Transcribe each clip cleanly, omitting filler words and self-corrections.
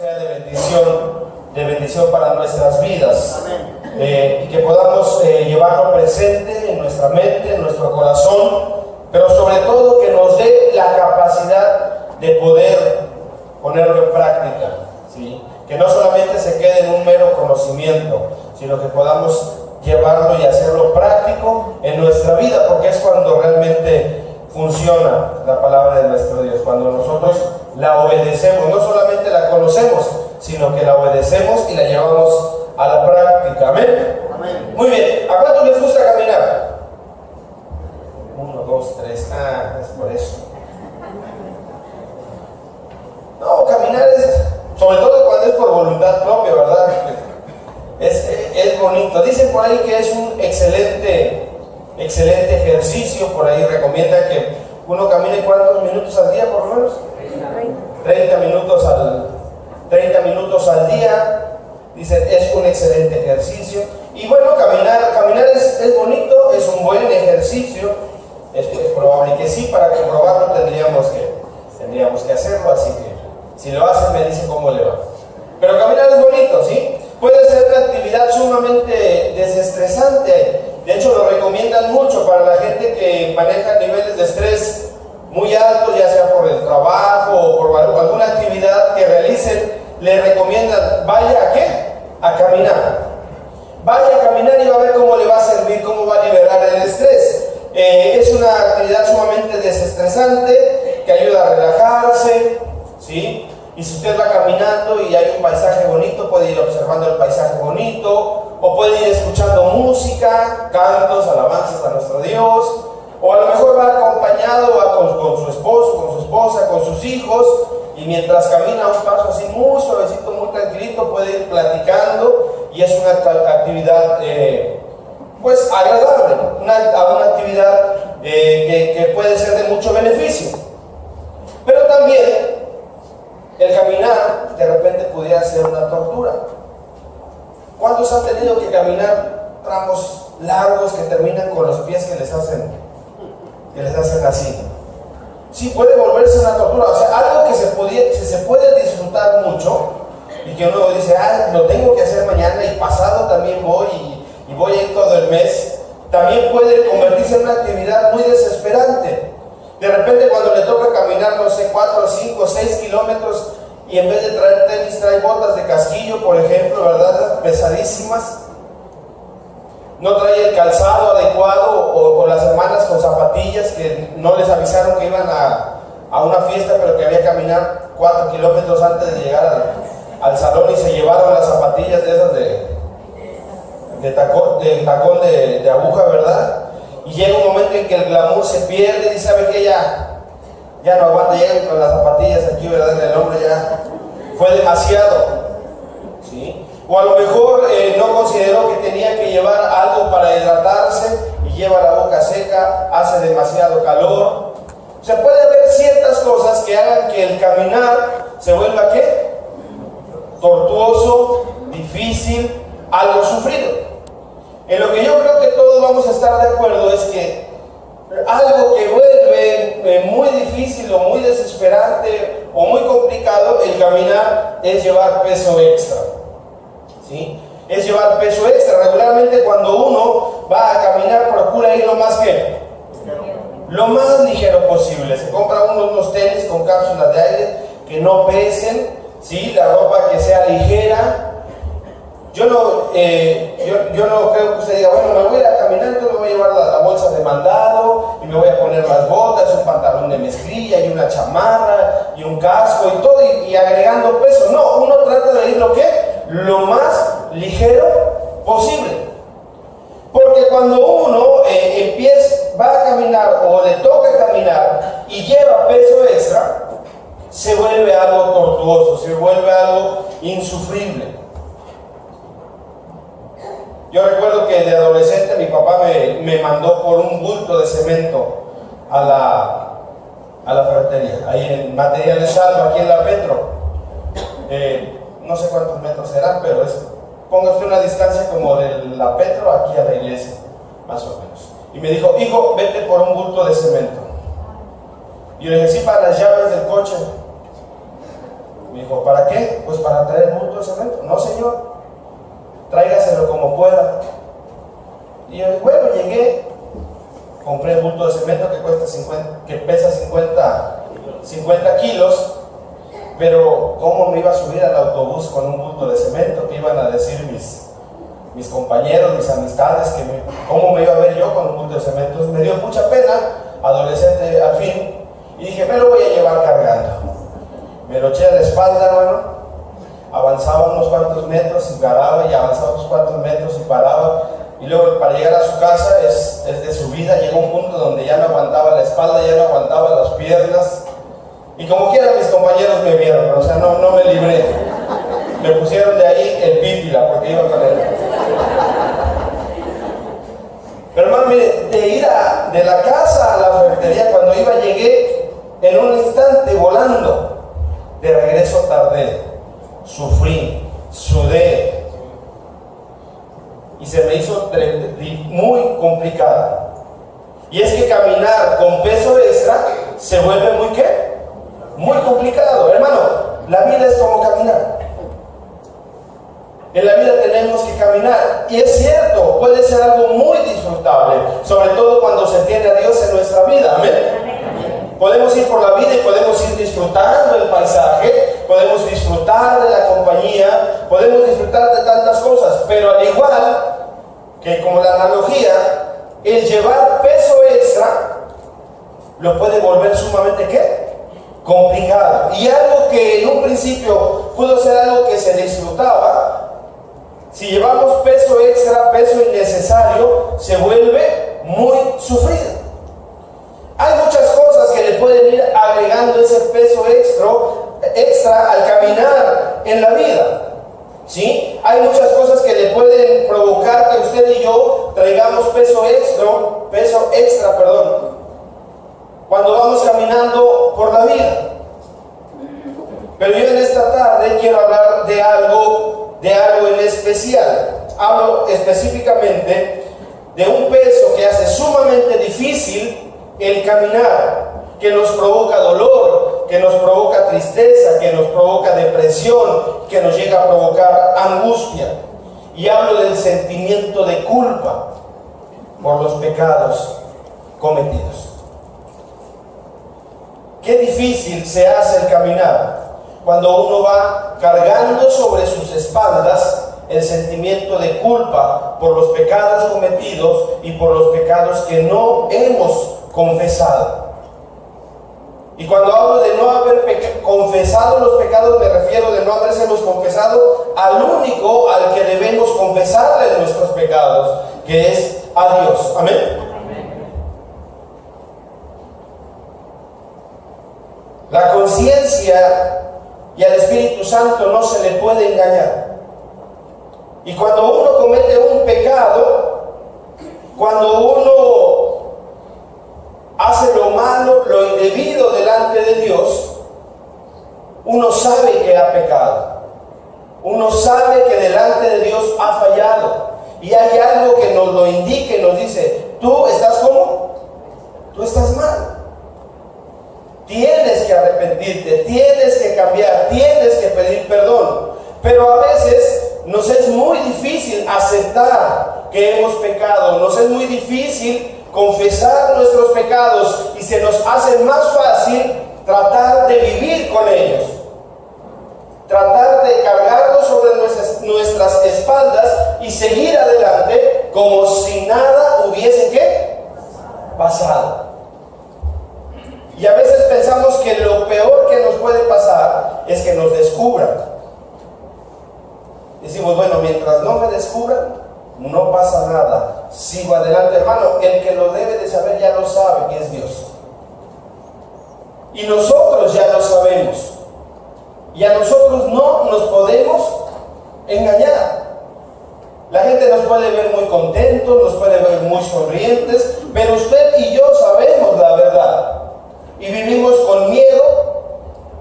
Sea de bendición para nuestras vidas. Y que podamos llevarlo presente en nuestra mente, en nuestro corazón, pero sobre todo que nos dé la capacidad de poder ponerlo en práctica, ¿sí? Que no solamente se quede en un mero conocimiento, sino que podamos llevarlo y hacerlo práctico en nuestra vida, porque es cuando realmente funciona la palabra de nuestro Dios, cuando nosotros la obedecemos, no solamente la conocemos, sino que la obedecemos y la llevamos a la práctica. ¿Amén? Amén. Muy bien. ¿A cuántos les gusta caminar? 1, 2, 3. Es por eso. No, caminar es, sobre todo cuando es por voluntad propia, ¿verdad? Es bonito. Dicen por ahí que es un excelente ejercicio. Por ahí recomiendan que uno camine ¿cuántos minutos al día por lo menos? 30 minutos al día. Dicen, es un excelente ejercicio. Y bueno, caminar es bonito, es un buen ejercicio. Es probable que sí, para comprobarlo tendríamos que hacerlo, así que si lo hacen me dicen cómo le va. Pero caminar es bonito, ¿sí? Puede ser una actividad sumamente desestresante. De hecho, lo recomiendan mucho para la gente que maneja niveles de estrés muy altos, ya sea por el trabajo o por alguna actividad que realicen. Le recomiendan, vaya ¿a qué? A caminar. Vaya a caminar y va a ver cómo le va a servir, cómo va a liberar el estrés. Es una actividad sumamente desestresante que ayuda a relajarse, ¿sí? Y si usted va caminando y hay un paisaje bonito, puede ir observando el paisaje bonito, o puede ir escuchando música, cantos, alabanzas a nuestro Dios, o a lo mejor va acompañado, va con su esposo, con su esposa, con sus hijos, y mientras camina un paso así muy suavecito, muy tranquilito, puede ir platicando, y es una actividad pues agradable, una actividad que puede ser de mucho beneficio. Pero también el caminar de repente pudiera ser una tortura. ¿Cuántos han tenido que caminar tramos largos que terminan con los pies que les hacen así? Sí, puede volverse una tortura. O sea, algo que se puede disfrutar mucho y que uno dice, lo tengo que hacer mañana y pasado también voy y voy a ir todo el mes, también puede convertirse en una actividad muy desesperante. De repente cuando le toca caminar, no sé, 4, 5, 6 kilómetros y en vez de traer tenis trae botas de casquillo, por ejemplo, ¿verdad? Pesadísimas. No trae el calzado adecuado, o las hermanas con zapatillas que no les avisaron que iban a una fiesta, pero que había que caminar 4 kilómetros antes de llegar al salón y se llevaron las zapatillas de esas de tacón de aguja, ¿verdad? Y llega un momento en que el glamour se pierde y sabe que ya no aguanta, llegan con las zapatillas aquí, ¿verdad? En el hombro ya fue demasiado, ¿sí? O a lo mejor no consideró que tenía que llevar algo para hidratarse y lleva la boca seca, hace demasiado calor. O sea, puede haber ciertas cosas que hagan que el caminar se vuelva ¿qué? Tortuoso, difícil, algo sufrido. En lo que yo creo que todos vamos a estar de acuerdo es que algo que vuelve muy difícil o muy desesperante o muy complicado el caminar es llevar peso extra, ¿sí? Es llevar peso extra. Regularmente cuando uno va a caminar procura ir lo más ligero posible. Se compra unos tenis con cápsulas de aire que no pesen, ¿sí? La ropa que sea ligera. Yo no creo que usted diga, bueno, me voy a ir a caminar, entonces me voy a llevar la bolsa de mandado y me voy a poner las botas, un pantalón de mezclilla y una chamarra y un casco y todo y agregando peso. No, uno trata de ir lo más ligero posible. Porque cuando uno va a caminar o le toca caminar y lleva peso extra, se vuelve algo tortuoso, se vuelve algo insufrible. Yo recuerdo que de adolescente mi papá me mandó por un bulto de cemento a la ferretería, ahí en Materiales Salva, aquí en la Petro. No sé cuántos metros serán, pero póngase una distancia como de la Petro aquí a la iglesia, más o menos. Y me dijo, hijo, vete por un bulto de cemento. Y yo le dije, sí, para las llaves del coche. Me dijo, ¿para qué? Pues para traer el bulto de cemento. No, señor, tráigaselo como pueda. Y yo, bueno, llegué, compré el bulto de cemento que pesa 50 kilos, pero ¿cómo me iba a subir al autobús con un bulto de cemento? ¿Qué iban a decir mis compañeros, mis amistades? ¿Cómo me iba a ver yo con un bulto de cemento? Entonces me dio mucha pena, adolescente al fin, y dije, me lo voy a llevar cargando. Me lo eché a la espalda, hermano, avanzaba unos cuantos metros y paraba, y avanzaba unos cuantos metros y paraba, y luego para llegar a su casa es de subida. Llegó un punto donde ya no aguantaba la espalda, ya no aguantaba las piernas, y como quiera mis compañeros me vieron, o sea, no me libré. Me pusieron de ahí el pípila, porque iba con él. Pero hermano, mire, de ir de la casa a la ferretería, cuando iba llegué en un instante volando. De regreso tardé, sufrí, sudé, y se me hizo muy complicada. Y es que caminar con peso extra se vuelve muy ¿qué? Muy complicado. Hermano, la vida es como caminar. En la vida tenemos que caminar, y es cierto, puede ser algo muy disfrutable, sobre todo cuando se tiene a Dios en nuestra vida. Amén. Podemos ir por la vida y podemos ir disfrutando el paisaje, podemos disfrutar de la compañía, podemos disfrutar de tantas cosas, pero al igual que como la analogía, el llevar peso extra lo puede volver sumamente ¿qué? Complicado. Y algo que en un principio pudo ser algo que se disfrutaba, si llevamos peso extra, peso innecesario, se vuelve muy sufrido. Hay muchas cosas que le pueden ir agregando ese peso extra al caminar en la vida, ¿sí? Hay muchas cosas que le pueden provocar que usted y yo traigamos peso extra, cuando vamos caminando por la vida. Pero yo en esta tarde quiero hablar de algo en especial. Hablo específicamente de un peso que hace sumamente difícil el caminar, que nos provoca dolor, que nos provoca tristeza, que nos provoca depresión, que nos llega a provocar angustia. Y hablo del sentimiento de culpa por los pecados cometidos. Qué difícil se hace el caminar cuando uno va cargando sobre sus espaldas el sentimiento de culpa por los pecados cometidos y por los pecados que no hemos confesado. Y cuando hablo de no haber confesado los pecados, me refiero de no habérselos confesado al único al que debemos confesarle nuestros pecados, que es a Dios. Amén. La conciencia y al Espíritu Santo no se le puede engañar. Y cuando uno comete un pecado, cuando uno hace lo malo, lo indebido delante de Dios, uno sabe que ha pecado. Uno sabe que delante de Dios ha fallado. Y hay algo que nos lo indica y nos dice, ¿tú estás cómo? Tú estás mal. Tienes que arrepentirte, tienes que cambiar, tienes que pedir perdón. Pero a veces nos es muy difícil aceptar que hemos pecado, nos es muy difícil confesar nuestros pecados y se nos hace más fácil tratar de vivir con ellos, tratar de cargarlos sobre nuestras espaldas y seguir adelante como si nada hubiese ¿qué? Pasado. Y a veces pensamos que lo peor que nos puede pasar es que nos descubran. Decimos, bueno, mientras no me descubran, no pasa nada, sigo adelante. Hermano, el que lo debe de saber ya lo sabe, que es Dios. Y nosotros ya lo sabemos. Y a nosotros no nos podemos engañar. La gente nos puede ver muy contentos, nos puede ver muy sonrientes, pero usted y yo sabemos la verdad. Y vivimos con miedo,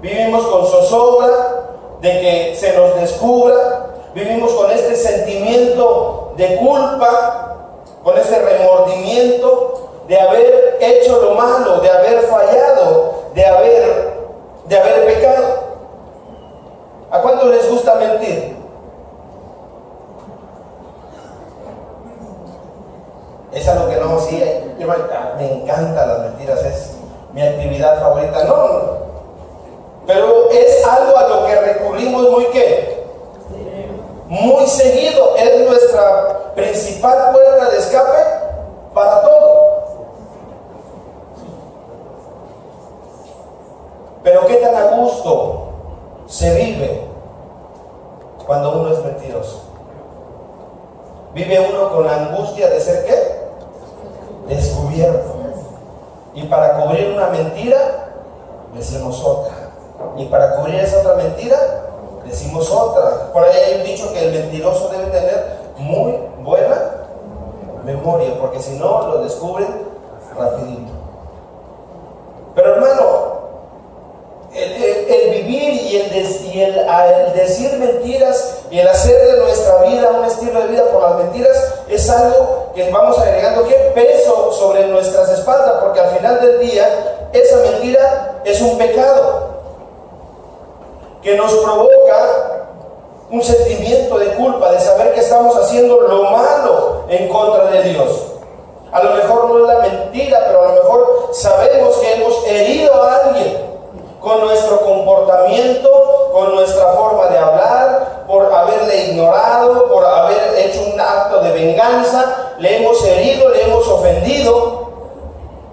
vivimos con zozobra de que se nos descubra, vivimos con este sentimiento de culpa, con este remordimiento de haber hecho lo malo, de haber fallado, de haber pecado. favoritas, es mi actividad favorita. No. Pero es algo a lo que recurrimos muy ¿qué? Muy seguido. Es nuestra principal puerta de escape para todo. Pero qué tan a gusto se vive cuando uno es mentiroso. Vive uno con la angustia de ser ¿qué? Descubierto. Y para cubrir una mentira, decimos otra. Y para cubrir esa otra mentira, decimos otra. Por ahí hay un dicho que el mentiroso debe tener muy buena memoria, porque si no, lo descubren rapidito. Pero hermano, el vivir y el decir mentiras y el hacer de nuestra vida un estilo de vida por las mentiras es algo que vamos agregando ¿qué? Peso sobre nuestras espaldas, porque al final del día esa mentira es un pecado que nos provoca un sentimiento de culpa, de saber que estamos haciendo lo malo en contra de Dios. A lo mejor no es la mentira, pero a lo mejor sabemos que hemos herido a alguien con nuestro comportamiento, con nuestra forma de hablar, por haberle ignorado, por haber hecho un acto de venganza, le hemos herido, le hemos ofendido.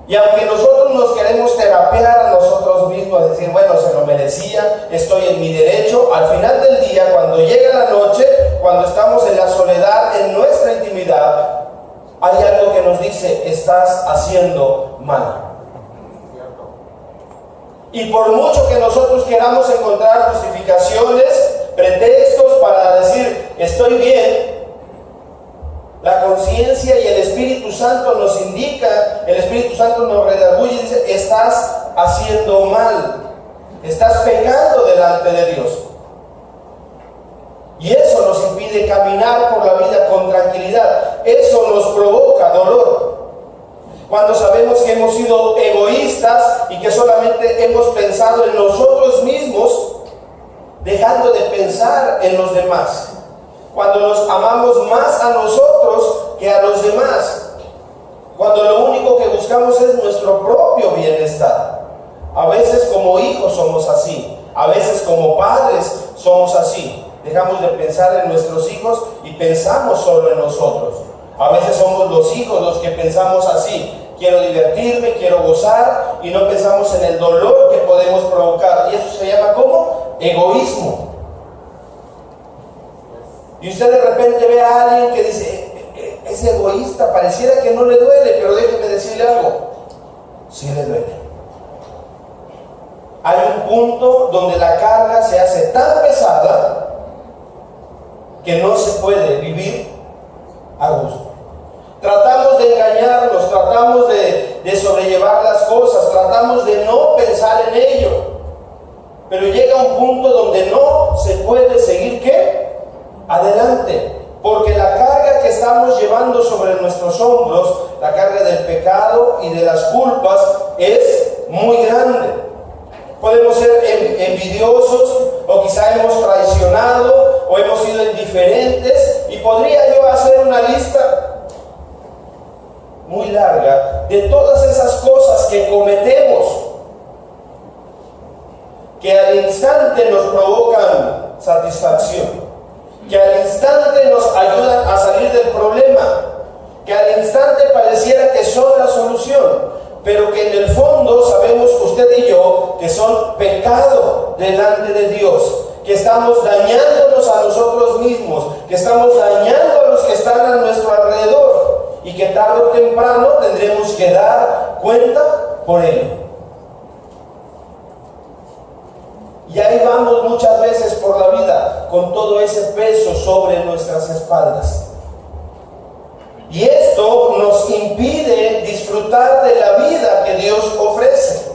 Y aunque nosotros nos queremos terapear a nosotros mismos, decir, bueno, se lo merecía, estoy en mi derecho, al final del día, cuando llega la noche, cuando estamos en la soledad, en nuestra intimidad, hay algo que nos dice, estás haciendo mal. Y por mucho que nosotros queramos encontrar justificaciones, pretextos para decir, estoy bien, la conciencia y el Espíritu Santo nos indica, el Espíritu Santo nos redarguye y dice, estás haciendo mal, estás pecando delante de Dios. Y eso nos impide caminar por la vida con tranquilidad, eso nos provoca dolor. Cuando sabemos que hemos sido egoístas y que solamente hemos pensado en nosotros mismos, dejando de pensar en los demás. Cuando nos amamos más a nosotros que a los demás. Cuando lo único que buscamos es nuestro propio bienestar. A veces como hijos somos así. A veces como padres somos así. Dejamos de pensar en nuestros hijos y pensamos solo en nosotros. A veces somos los hijos los que pensamos así. Quiero divertirme, quiero gozar, y no pensamos en el dolor que podemos provocar. Y eso se llama ¿cómo? Egoísmo. Y usted de repente ve a alguien que dice, es egoísta, pareciera que no le duele, pero déjeme decirle algo, sí le duele. Hay un punto donde la carga se hace tan pesada que no se puede vivir a gusto. Tratamos de engañarnos, tratamos de sobrellevar las cosas, tratamos de no pensar en ello, pero llega un punto donde no se puede seguir ¿qué? Adelante, porque la carga que estamos llevando sobre nuestros hombros, la carga del pecado y de las culpas, es muy grande. Podemos ser envidiosos, o quizá hemos traicionado, o hemos sido indiferentes, y podría yo hacer una lista muy larga de todas esas cosas que cometemos, que al instante nos provocan satisfacción, que al instante nos ayudan a salir del problema, que al instante pareciera que son la solución, pero que en el fondo sabemos usted y yo que son pecado delante de Dios, que estamos dañándonos a nosotros mismos, que estamos dañando a los que están a nuestro alrededor, y que tarde o temprano tendremos que dar cuenta por ello. Y ahí vamos muchas veces por la vida con todo ese peso sobre nuestras espaldas. Y esto nos impide disfrutar de la vida que Dios ofrece.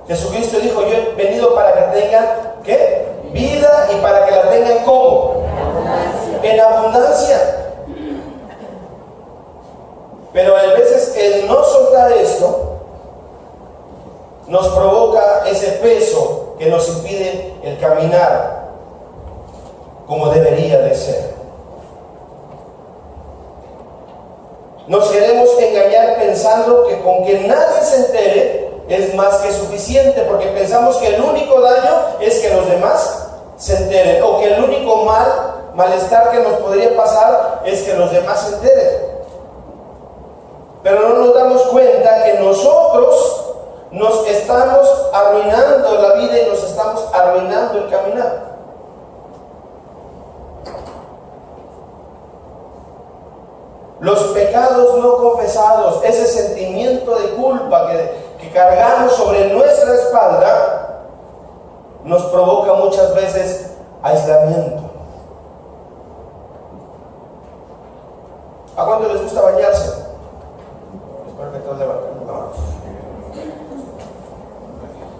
Jesucristo dijo, yo he venido para que tengan, ¿qué? Vida, y para que la tengan ¿cómo? En abundancia. Pero a veces el no soltar esto nos provoca ese peso que nos impide el caminar como debería de ser. Nos queremos engañar pensando que con que nadie se entere es más que suficiente, porque pensamos que el único daño es que los demás se enteren, o que el único malestar que nos podría pasar es que los demás se enteren. Pero no nos damos cuenta que nosotros nos estamos arruinando la vida y nos estamos arruinando el caminar. Los pecados no confesados, ese sentimiento de culpa que cargamos sobre nuestra espalda, nos provoca muchas veces aislamiento. ¿A cuánto les gusta bañarse? Espero que todos levanten la mano.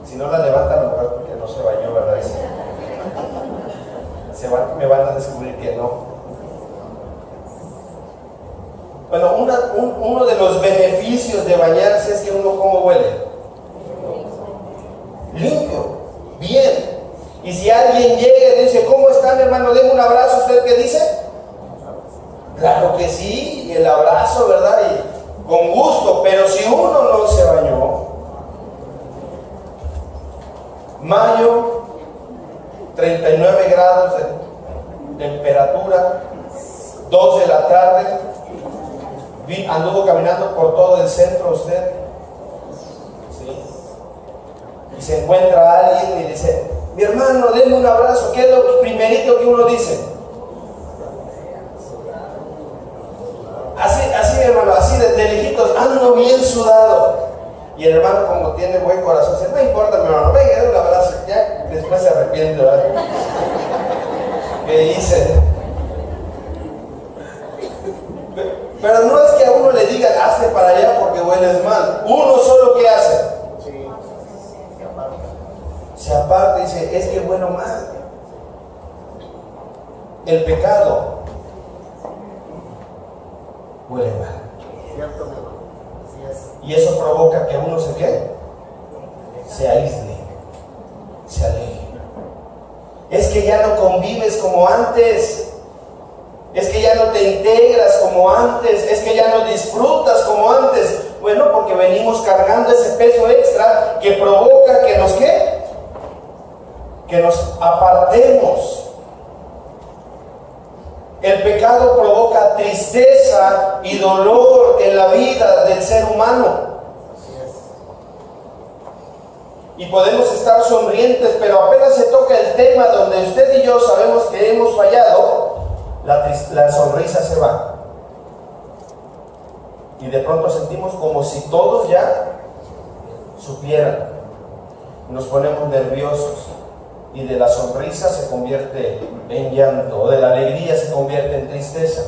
Si no la levantan, a lo mejor porque no se bañó, ¿verdad? Me van a descubrir que no. Bueno, uno de los beneficios de bañarse es que uno, ¿cómo huele? Limpio, bien. Y si alguien llega y dice, ¿cómo están, hermano? Denme un abrazo. ¿Usted qué dice? Claro que sí, el abrazo, ¿verdad? Y con gusto. Pero si uno no se bañó, mayo, 39 grados de temperatura, 2 de la tarde, anduvo caminando por todo el centro usted, ¿sí? Y se encuentra a alguien y dice, mi hermano, denme un abrazo. ¿Qué es lo primerito que uno dice? Así hermano, así de lejitos, ando bien sudado. Y el hermano, como tiene buen corazón, dice, no importa, mi hermano, venga, denme un abrazo. Ya después se arrepiente, ¿verdad? ¿Qué hice? Pero no es que a uno le digan, hazte para allá porque hueles mal. Uno solo, ¿qué hace? Se aparta y dice, es que huelo mal. El pecado huele mal. Y eso provoca que uno se quede, se aísle, se aleje. Es que ya no convives como antes. Es que ya no te integras como antes, es que ya no disfrutas como antes. Bueno, porque venimos cargando ese peso extra que provoca que nos ¿qué? Que nos apartemos. El pecado provoca tristeza y dolor en la vida del ser humano. Y podemos estar sonrientes, pero apenas se toca el tema donde usted y yo sabemos que hemos fallado, la sonrisa se va. Y de pronto sentimos como si todos ya supieran. Nos ponemos nerviosos. Y de la sonrisa se convierte en llanto. O de la alegría se convierte en tristeza.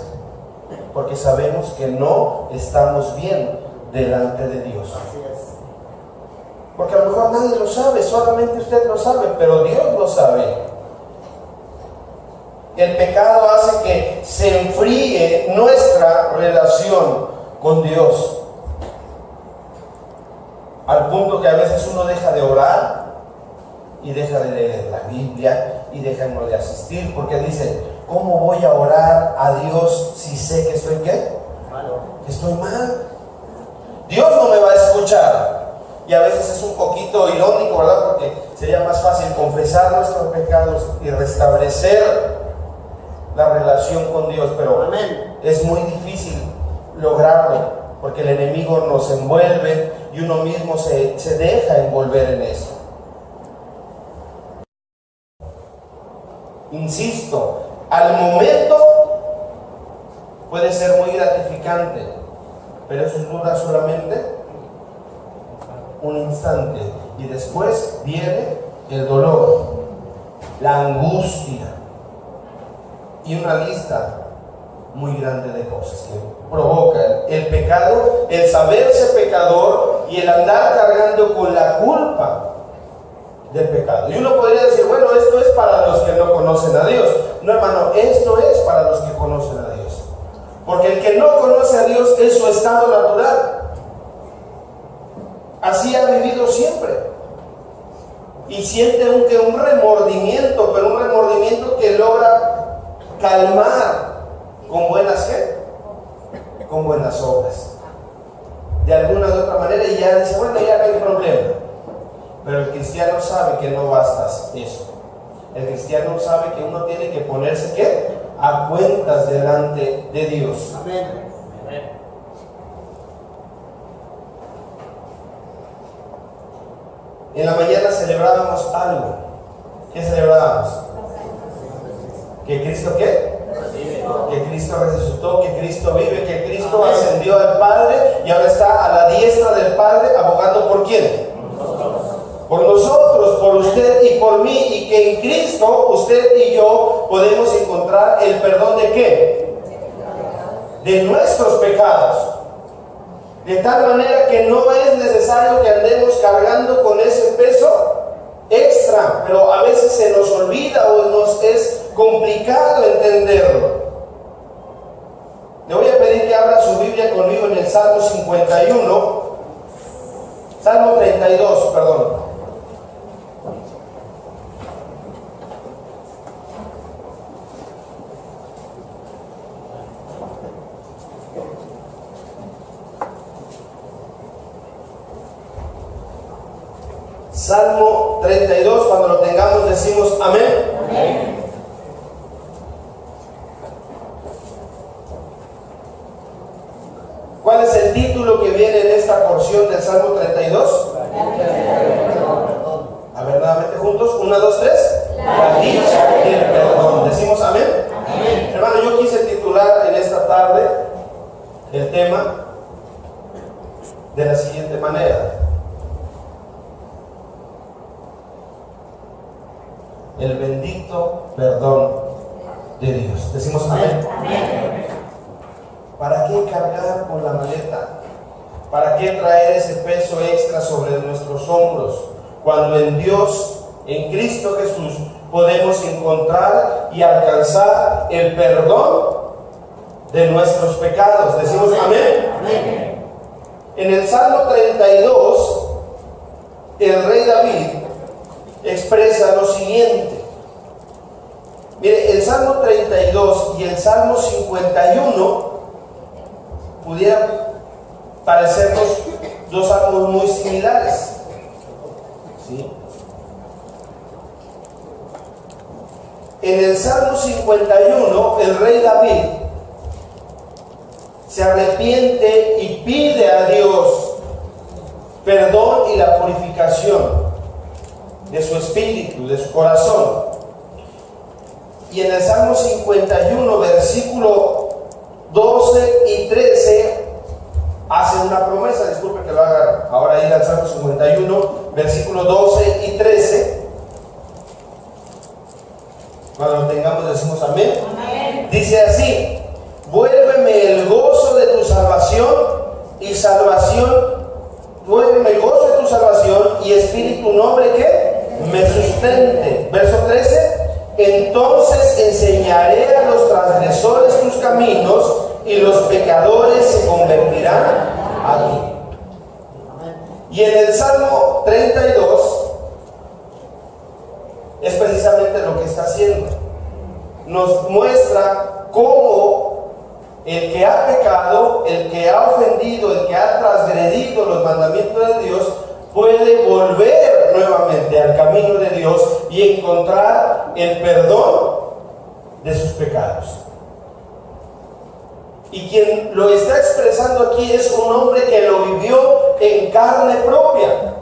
Porque sabemos que no estamos bien delante de Dios. Porque a lo mejor nadie lo sabe, solamente usted lo sabe, pero Dios lo sabe. El pecado hace que se enfríe nuestra relación con Dios, al punto que a veces uno deja de orar y deja de leer la Biblia y deja de asistir, porque dice, ¿cómo voy a orar a Dios si sé que estoy ¿qué? Que estoy mal. Dios no me va a escuchar. Y a veces es un poquito irónico, ¿verdad? Porque sería más fácil confesar nuestros pecados y restablecer la relación con Dios, pero amén, es muy difícil lograrlo, porque el enemigo nos envuelve y uno mismo se deja envolver en eso. Insisto, al momento puede ser muy gratificante, pero eso dura solamente un instante y después viene el dolor, la angustia y una lista muy grande de cosas que provocan el pecado, el saberse pecador y el andar cargando con la culpa del pecado. Y uno podría decir, bueno, esto es para los que no conocen a Dios. No, hermano, esto es para los que conocen a Dios. Porque el que no conoce a Dios es su estado natural. Así ha vivido siempre. Y siente un remordimiento, pero un remordimiento que logra calmar con buenas con buenas obras. De alguna u otra manera, y ya dice, bueno, ya no hay problema. Pero el cristiano sabe que no basta eso. El cristiano sabe que uno tiene que ponerse, ¿qué? A cuentas delante de Dios. Amén. En la mañana celebrábamos algo. ¿Qué celebrábamos? ¿Que Cristo qué? Que Cristo resucitó, que Cristo vive, que Cristo ascendió al Padre y ahora está a la diestra del Padre, abogando ¿por quién? Por nosotros, por usted y por mí, y que en Cristo usted y yo podemos encontrar el perdón ¿de qué? De nuestros pecados. De tal manera que no es necesario que andemos cargando con ese peso extra, pero a veces se nos olvida o nos es complicado entenderlo. Le voy a pedir que abra su Biblia conmigo en el Salmo 51, Salmo 32, perdón. Salmo 32, cuando lo tengamos decimos amén. Amén. ¿Cuál es el título que viene en esta porción del Salmo 32? A ver, nuevamente juntos, 1, 2, 3. La dicha del perdón. ¿Decimos amén? Amén. Hermano, yo quise titular en esta tarde el tema de la siguiente manera: el bendito perdón de Dios. ¿Decimos amén? Amén. ¿Para qué cargar con la maleta? ¿Para qué traer ese peso extra sobre nuestros hombros? Cuando en Dios, en Cristo Jesús, podemos encontrar y alcanzar el perdón de nuestros pecados. ¿Decimos amén? Amén. En el Salmo 32, el rey David expresa lo siguiente. Mire, el Salmo 32 y el Salmo 51 pudieran parecernos dos salmos muy similares, ¿sí? En el Salmo 51, el rey David se arrepiente y pide a Dios perdón y la purificación de su espíritu, de su corazón. Y en el Salmo 51, versículo 12 y 13, hace una promesa. Disculpe que lo haga ahora, ir al Salmo 51, versículo 12 y 13. Cuando lo tengamos decimos amén. Amén. Dice así: vuélveme el gozo de tu salvación y salvación. Vuélveme el gozo de tu salvación y espíritu noble que me sustente. Verso 13: entonces enseñaré a los transgresores tus caminos y los pecadores se convertirán a ti. Y en el Salmo 32 es precisamente lo que está haciendo. Nos muestra cómo el que ha pecado, el que ha ofendido, el que ha transgredido los mandamientos de Dios, puede volver nuevamente al camino de Dios y encontrar el perdón de sus pecados. Y quien lo está expresando aquí es un hombre que lo vivió en carne propia,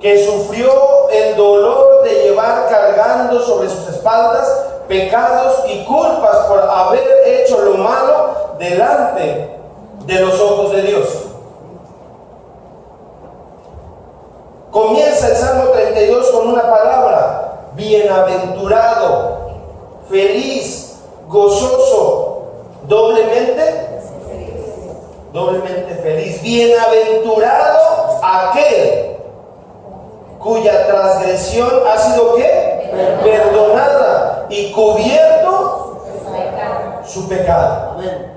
que sufrió el dolor de llevar cargando sobre sus espaldas pecados y culpas por haber hecho lo malo delante de los ojos de Dios. Comienza el Salmo 32 con una palabra: bienaventurado, feliz, gozoso, doblemente feliz. Bienaventurado aquel cuya transgresión ha sido ¿qué? Perdonada y cubierto su pecado. Amén.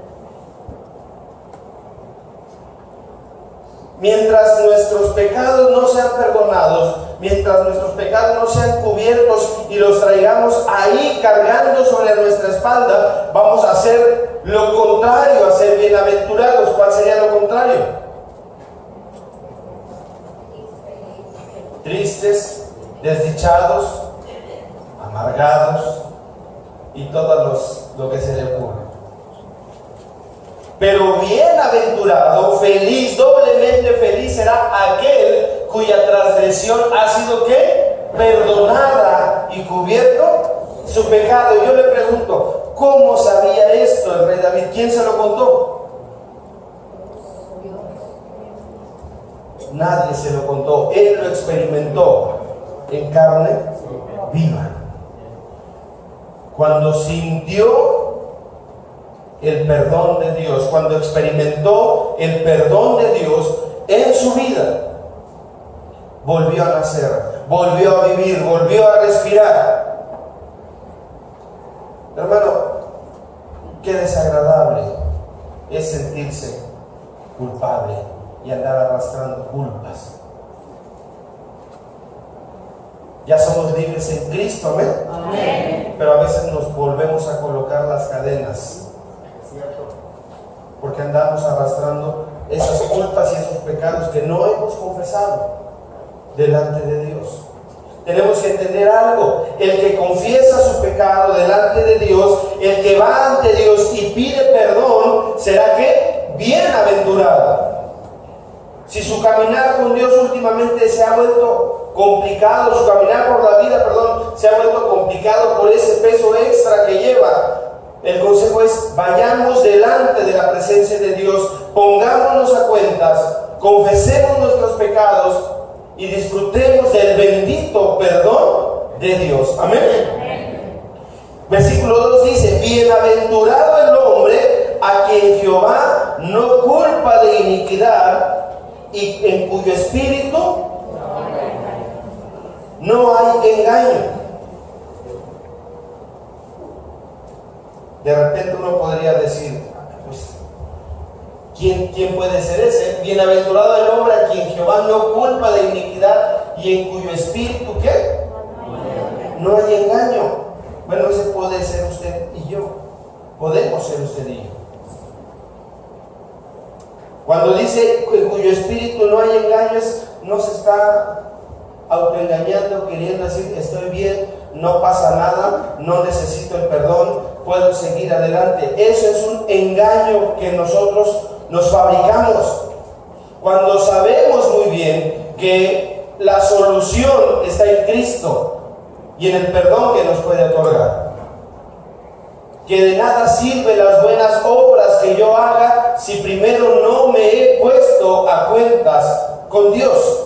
Mientras nuestros pecados no sean perdonados, mientras nuestros pecados no sean cubiertos y los traigamos ahí cargando sobre nuestra espalda, vamos a hacer lo contrario, a ser bienaventurados. ¿Cuál sería lo contrario? Tristes, desdichados, amargados y todo lo que se le ocurre. Pero bienaventurado, feliz, doblemente feliz será aquel cuya transgresión ha sido ¿qué? Perdonada y cubierto su pecado. Y yo le pregunto, ¿cómo sabía esto el rey David? ¿Quién se lo contó? Nadie se lo contó. Él lo experimentó en carne viva. Cuando sintió el perdón de Dios, cuando experimentó el perdón de Dios en su vida, volvió a nacer, volvió a vivir, volvió a respirar. Hermano, qué desagradable es sentirse culpable y andar arrastrando culpas. Ya somos libres en Cristo, ¿amén? Amén. Pero a veces nos volvemos a colocar las cadenas, porque andamos arrastrando esas culpas y esos pecados que no hemos confesado delante de Dios. Tenemos que entender algo: el que confiesa su pecado delante de Dios, el que va ante Dios y pide perdón, será ¿qué? Bienaventurado. Si su caminar con Dios últimamente se ha vuelto complicado, su caminar por la vida, se ha vuelto complicado por ese peso extra que lleva, el consejo es: vayamos delante de la presencia de Dios, pongámonos a cuentas, confesemos nuestros pecados y disfrutemos del bendito perdón de Dios. Amén. Versículo 2 dice: bienaventurado el hombre a quien Jehová no culpa de iniquidad y en cuyo espíritu no hay engaño. De repente uno podría decir, pues, ¿quién puede ser ese? Bienaventurado el hombre a quien Jehová no culpa de iniquidad y en cuyo espíritu, ¿qué? No hay engaño. Bueno, ese puede ser usted y yo. Podemos ser usted y yo. Cuando dice en cuyo espíritu no hay engaños, no se está autoengañando, queriendo decir que estoy bien, no pasa nada, no necesito el perdón, puedo seguir adelante. Eso es un engaño que nosotros nos fabricamos cuando sabemos muy bien que la solución está en Cristo y en el perdón que nos puede otorgar. Que de nada sirven las buenas obras que yo haga si primero no me he puesto a cuentas con Dios.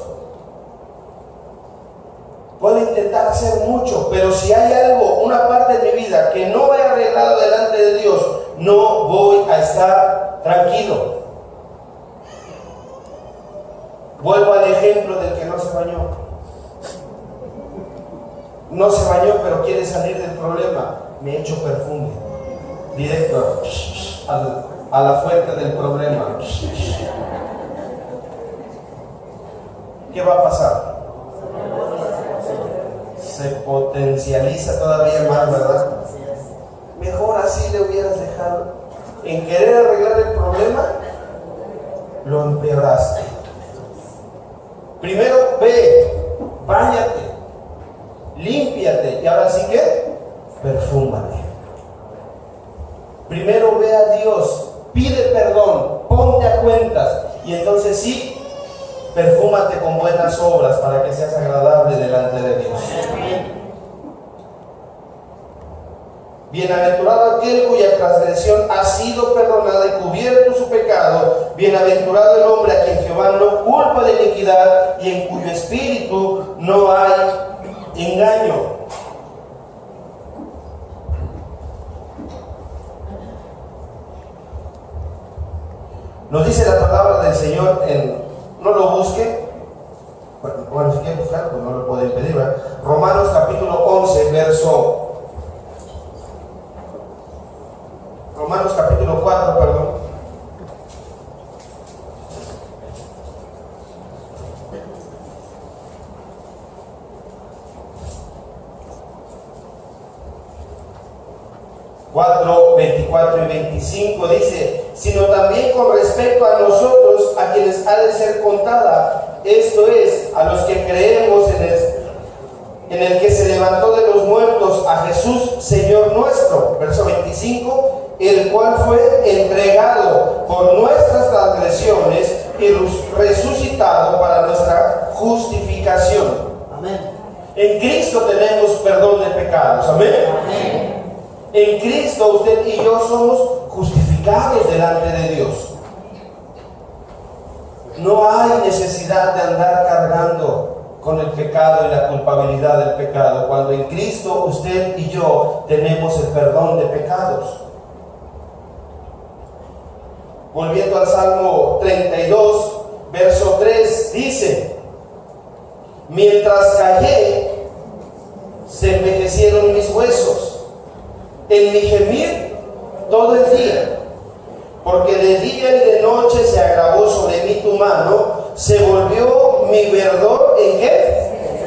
Puedo intentar hacer mucho, pero si hay algo, una parte de mi vida que no he arreglado delante de Dios, no voy a estar tranquilo. Vuelvo al ejemplo del que no se bañó. No se bañó, pero quiere salir del problema. Me echo perfume directo a la fuente del problema. ¿Qué va a pasar? Se potencializa todavía más, ¿verdad? Mejor así le hubieras dejado. En querer arreglar el problema, lo empeoraste. Primero ve, báñate, límpiate y ahora sí que perfúmate. Primero ve a Dios, pide perdón, ponte a cuentas y entonces sí, perfúmate con buenas obras para que seas agradable delante de Dios. Bienaventurado aquel cuya transgresión ha sido perdonada y cubierto su pecado. Bienaventurado el hombre a quien Jehová no culpa de iniquidad y en cuyo espíritu no hay engaño. Nos dice la palabra del Señor no lo busquen, bueno, si quieren buscar, pues no lo pueden pedir, ¿verdad? Romanos capítulo 11, Romanos capítulo 4, perdón. 4, 24 y 25 dice: sino también con respecto a nosotros, a quienes ha de ser contada, esto es, a los que creemos en el que se levantó de los muertos, a Jesús, Señor nuestro. Verso 25: el cual fue entregado por nuestras transgresiones y resucitado para nuestra justificación. Amén. En Cristo tenemos perdón de pecados. Amén. Amén. En Cristo usted y yo somos justificados delante de Dios. No hay necesidad de andar cargando con el pecado y la culpabilidad del pecado, cuando en Cristo usted y yo tenemos el perdón de pecados. Volviendo al Salmo 32, verso 3, dice: mientras callé, se envejecieron mis huesos en mi gemir todo el día, porque de día y de noche se agravó sobre mí tu mano, se volvió mi verdor ¿en qué?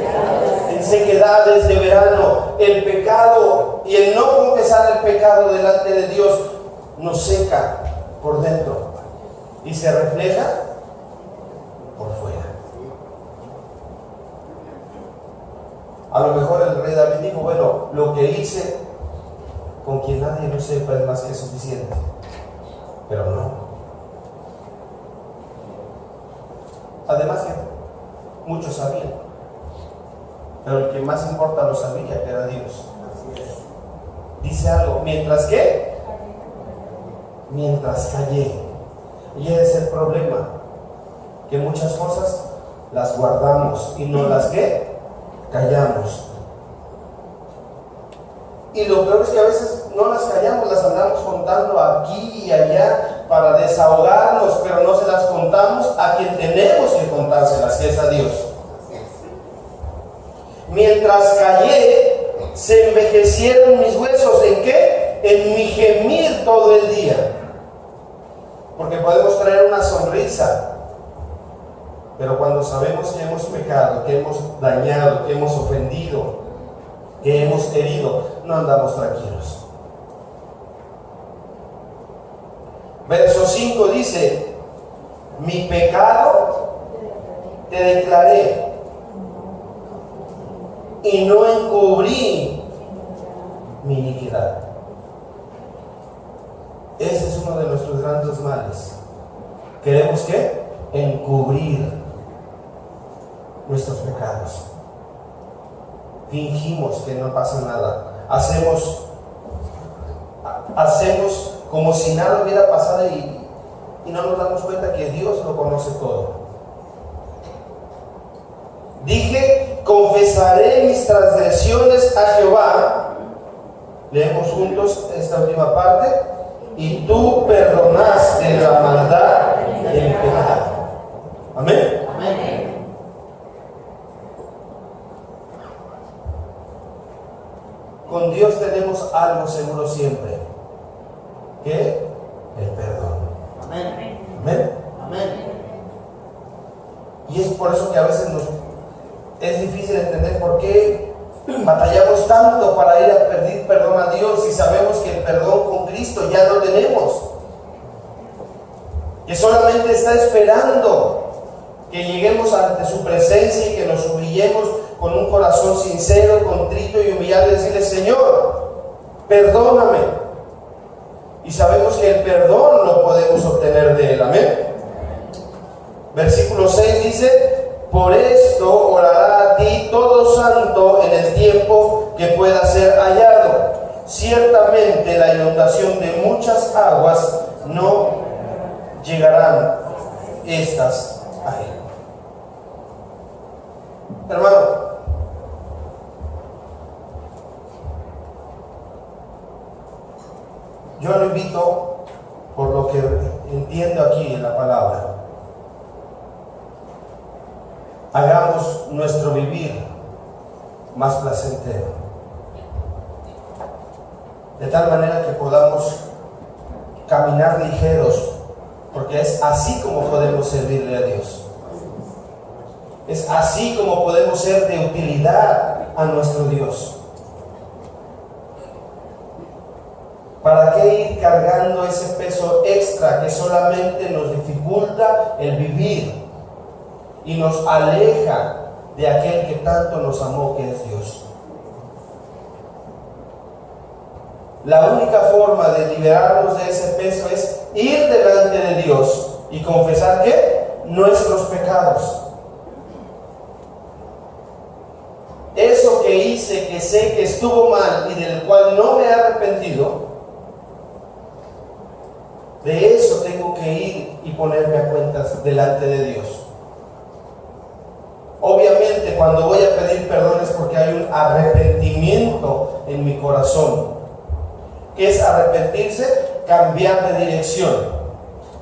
En sequedades de verano. El pecado y el no confesar el pecado delante de Dios nos seca por dentro y se refleja por fuera. A lo mejor el rey David dijo: bueno, lo que hice, con quien nadie lo sepa, es más que suficiente. Pero no. Además que muchos sabían, pero el que más importa lo sabía, que era Dios. Dice algo: mientras que, mientras callé. Y ese es el problema, que muchas cosas las guardamos y no las que callamos. Y lo peor es que a veces no las callamos, las andamos contando aquí y allá para desahogarnos, pero no se las contamos a quien tenemos que contárselas, que es a Dios. Mientras callé, se envejecieron mis huesos. ¿En qué? En mi gemir todo el día. Porque podemos traer una sonrisa, pero cuando sabemos que hemos pecado, que hemos dañado, que hemos ofendido, que hemos herido, no andamos tranquilos. Verso 5 dice: mi pecado te declaré y no encubrí mi iniquidad. Ese es uno de nuestros grandes males. Queremos ¿qué? Encubrir nuestros pecados. Fingimos que no pasa nada. Hacemos como si nada hubiera pasado y no nos damos cuenta que Dios lo conoce todo. Dije: confesaré mis transgresiones a Jehová. Leemos juntos esta última parte. Y tú perdonaste la maldad y el pecado. Amén. Amén. Con Dios tenemos algo seguro siempre, que el perdón. Amén. Amén. Amén. Y es por eso que a veces es difícil entender por qué batallamos tanto para ir a pedir perdón a Dios, y sabemos que el perdón con Cristo ya lo tenemos, que solamente está esperando que lleguemos ante su presencia y que nos humillemos con un corazón sincero, contrito y humillado, y decirle: Señor, perdóname. Y sabemos que el perdón lo podemos obtener de Él. Amén. Versículo 6 dice: por esto orará a ti todo santo en el tiempo que pueda ser hallado. Ciertamente la inundación de muchas aguas no llegarán estas a él. Hermano, yo lo invito, por lo que entiendo aquí en la palabra, hagamos nuestro vivir más placentero, de tal manera que podamos caminar ligeros, porque es así como podemos servirle a Dios. Es así como podemos ser de utilidad a nuestro Dios. ¿Para qué ir cargando ese peso extra que solamente nos dificulta el vivir y nos aleja de aquel que tanto nos amó, que es Dios? La única forma de liberarnos de ese peso es ir delante de Dios y confesar ¿qué? Nuestros pecados. Eso que hice, que sé que estuvo mal y del cual no me he arrepentido, de eso tengo que ir y ponerme a cuentas delante de Dios. Obviamente cuando voy a pedir perdón es porque hay un arrepentimiento en mi corazón. ¿Qué es arrepentirse? Cambiar de dirección.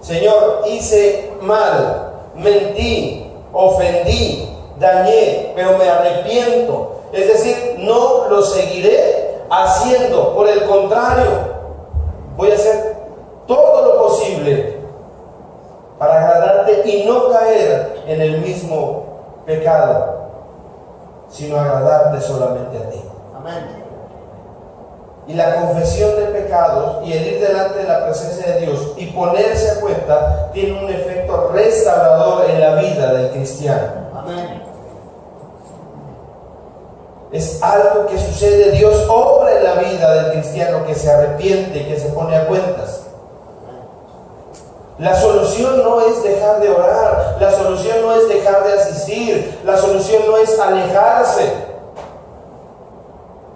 Señor, hice mal, mentí, ofendí, dañé, pero me arrepiento. Es decir, no lo seguiré haciendo. Por el contrario, voy a hacer todo lo posible para agradarte y no caer en el mismo pecado, sino agradarte solamente a ti. Amén. Y la confesión de pecados y el ir delante de la presencia de Dios y ponerse a cuenta tiene un efecto restaurador en la vida del cristiano. Amén. Es algo que sucede. Dios obra en la vida del cristiano que se arrepiente y que se pone a cuentas. La solución no es dejar de orar, la solución no es dejar de asistir, la solución no es alejarse.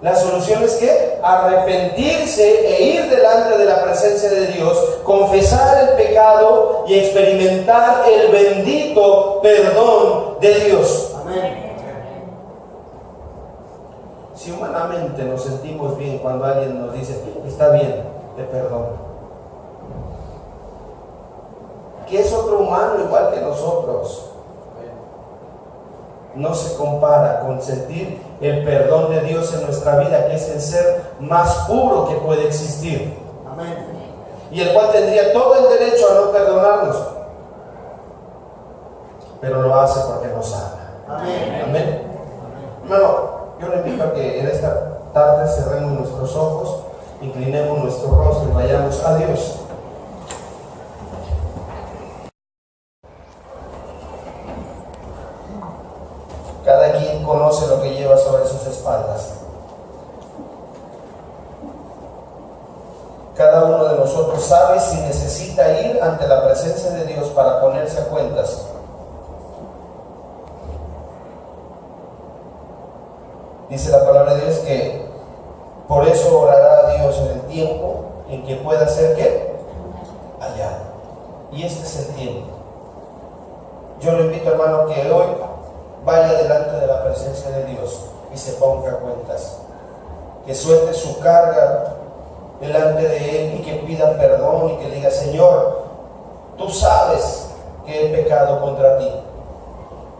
La solución es que arrepentirse e ir delante de la presencia de Dios, confesar el pecado y experimentar el bendito perdón de Dios. Amén. Si humanamente nos sentimos bien cuando alguien nos dice, está bien, te perdono. Que es otro humano igual que nosotros. No se compara con sentir el perdón de Dios en nuestra vida, que es el ser más puro que puede existir. Amén. Y el cual tendría todo el derecho a no perdonarnos, pero lo hace porque nos ama. Amén. Amén. Hermano, yo le invito a que en esta tarde cerremos nuestros ojos, inclinemos nuestro rostro y vayamos a Dios. Cada quien conoce lo que lleva sobre sus espaldas. Cada uno de nosotros sabe si necesita ir ante la presencia de Dios para ponerse a cuentas. Dice la palabra de Dios que por eso orará a Dios en el tiempo en que pueda ser ¿qué? Hallado. Y este es el tiempo. Yo le invito, hermano, que hoy vaya delante de la presencia de Dios y se ponga a cuentas, que suelte su carga delante de Él y que pida perdón y que diga, Señor, tú sabes que he pecado contra ti,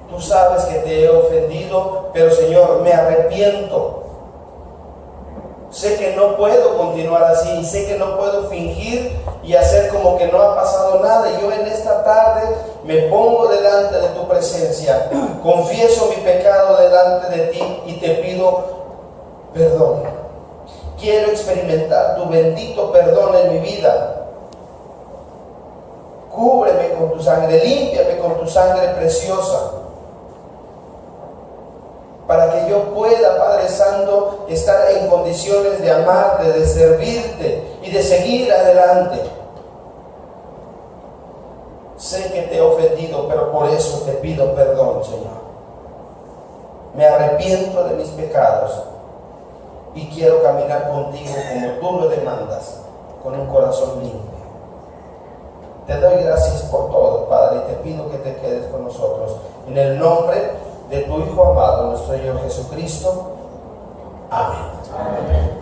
tú sabes que te he ofendido, pero Señor, me arrepiento. Sé que no puedo continuar así, sé que no puedo fingir y hacer como que no ha pasado nada. Y yo en esta tarde me pongo delante de tu presencia, confieso mi pecado delante de ti y te pido perdón. Quiero experimentar tu bendito perdón en mi vida. Cúbreme con tu sangre, límpiame con tu sangre preciosa, para que yo pueda, Padre Santo, estar en condiciones de amarte, de servirte y de seguir adelante. Sé que te he ofendido, pero por eso te pido perdón, Señor. Me arrepiento de mis pecados y quiero caminar contigo como tú lo demandas, con un corazón limpio. Te doy gracias por todo, Padre, y te pido que te quedes con nosotros. En el nombre de tu Hijo amado, nuestro Señor Jesucristo. Amén. Amén.